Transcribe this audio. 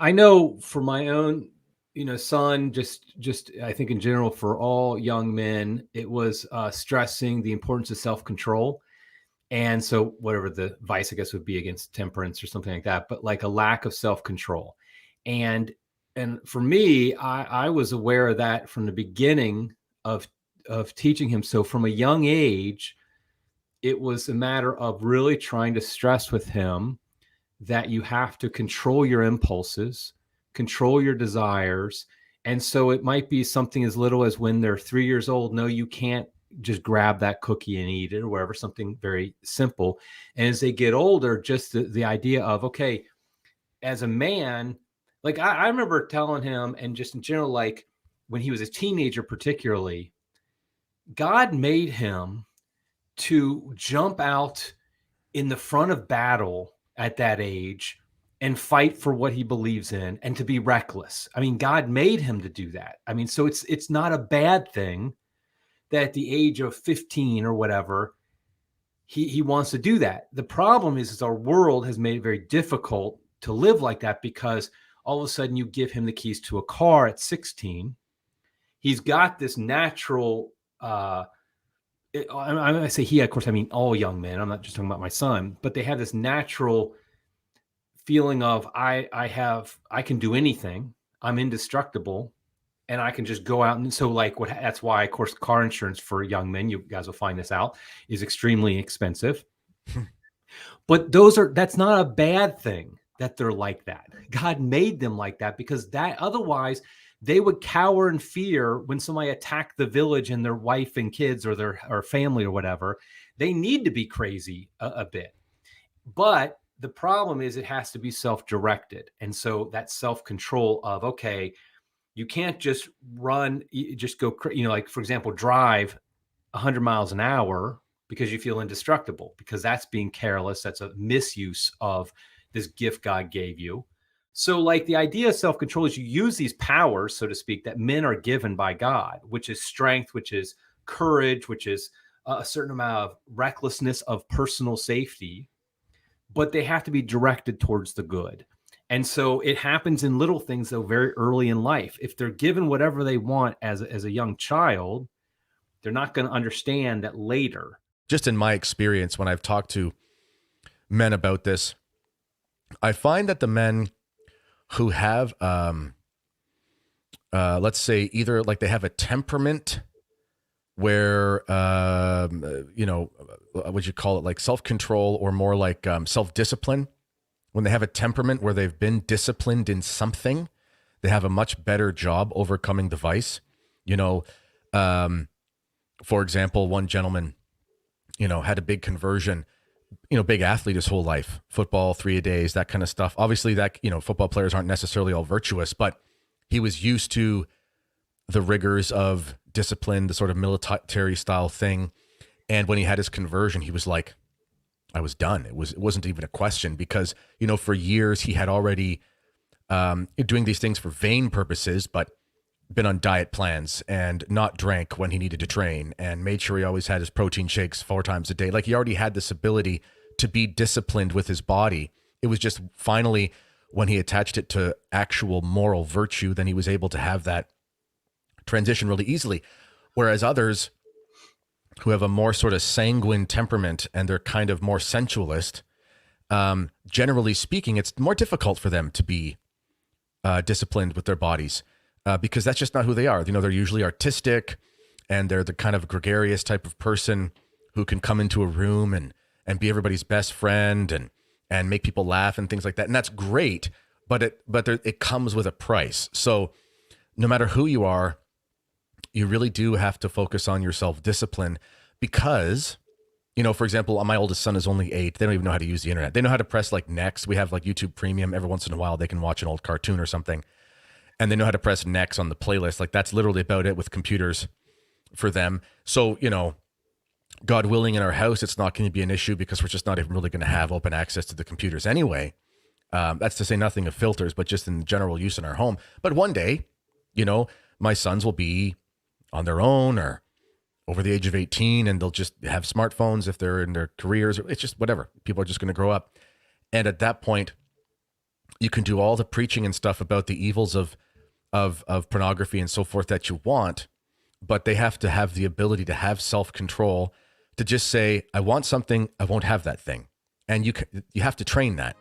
I know for my own, son, just I think in general for all young men, it was stressing the importance of self-control. And so whatever the vice, I guess, would be against temperance or something like that, but like a lack of self-control. And and for me, I was aware of that from the beginning of teaching him. So from a young age, it was a matter of really trying to stress with him that you have to control your impulses, control your desires. And so it might be something as little as when they're 3 years old. No, you can't just grab that cookie and eat it or whatever, something very simple. And as they get older, just the idea of, okay, as a man, like I remember telling him, and just in general, like when he was a teenager, particularly, God made him to jump out in the front of battle at that age and fight for what he believes in and to be reckless. I mean, God made him to do that. I mean, so it's not a bad thing that at the age of 15 or whatever, he wants to do that. The problem is our world has made it very difficult to live like that, because all of a sudden you give him the keys to a car at 16. He's got this natural I say he, of course, I mean all young men. I'm not just talking about my son, but they have this natural feeling of I can do anything. I'm indestructible, and I can just go out. And so, like, that's why, of course, car insurance for young men, you guys will find this out, is extremely expensive. But that's not a bad thing that they're like that. God made them like that, because that otherwise they would cower in fear when somebody attacked the village and their wife and kids or their family or whatever. They need to be crazy a bit. But the problem is it has to be self-directed. And so that self-control of, okay, you can't just run, just go, like, for example, drive 100 miles an hour because you feel indestructible, because that's being careless. That's a misuse of this gift God gave you. So, like, the idea of self-control is you use these powers, so to speak, that men are given by God, which is strength, which is courage, which is a certain amount of recklessness of personal safety, but they have to be directed towards the good. And so it happens in little things, though, very early in life. If they're given whatever they want as a young child, they're not going to understand that later. Just in my experience, when I've talked to men about this, I find that the men who have, let's say, either like they have a temperament where, what would you call it, like self-control, or more like self-discipline. When they have a temperament where they've been disciplined in something, they have a much better job overcoming the vice. For example, one gentleman, had a big conversion, big athlete his whole life, football, 3-a-days, that kind of stuff. Obviously that, football players aren't necessarily all virtuous, but he was used to the rigors of discipline, the sort of military style thing. And when he had his conversion, he was like, I was done. It wasn't even a question, because, for years he had already doing these things for vain purposes, but been on diet plans and not drank when he needed to train, and made sure he always had his protein shakes 4 times a day. Like, he already had this ability to be disciplined with his body. It was just finally when he attached it to actual moral virtue, then he was able to have that transition really easily. Whereas others who have a more sort of sanguine temperament and they're kind of more sensualist, generally speaking, it's more difficult for them to be disciplined with their bodies. Because that's just not who they are. They're usually artistic, and they're the kind of gregarious type of person who can come into a room and be everybody's best friend and make people laugh and things like that. And that's great, but it comes with a price. So no matter who you are, you really do have to focus on your self-discipline, because, for example, my oldest son is only 8. They don't even know how to use the internet. They know how to press like next. We have like YouTube Premium. Every once in a while, they can watch an old cartoon or something. And they know how to press next on the playlist. Like, that's literally about it with computers for them. So, God willing, in our house, it's not going to be an issue, because we're just not even really going to have open access to the computers anyway. That's to say nothing of filters, but just in general use in our home. But one day, my sons will be on their own or over the age of 18, and they'll just have smartphones if they're in their careers. It's just whatever. People are just going to grow up. And at that point, You can do all the preaching and stuff about the evils of pornography and so forth that you want, but they have to have the ability to have self-control to just say, I want something, I won't have that thing. And you have to train that.